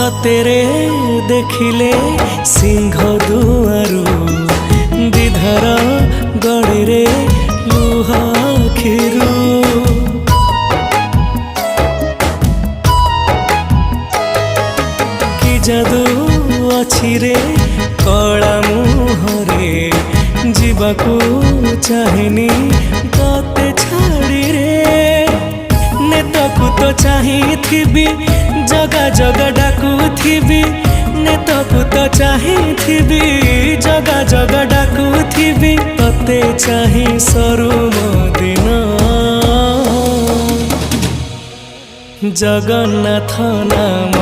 सतेरे देखिले सिंह दुआरू विधर गड़े रे लुह खिरू कि जादू अछि रे कला मुहरे जीवाकू चाहेनी तते छाड़ी रे नेतकू तो चाहिथिबी जगा जगा डाकुथिबी नेतकू तो चाहिथिबी जगा जगा डाकुथिबी तते चाहि सरू दिन जगन्नाथ नाम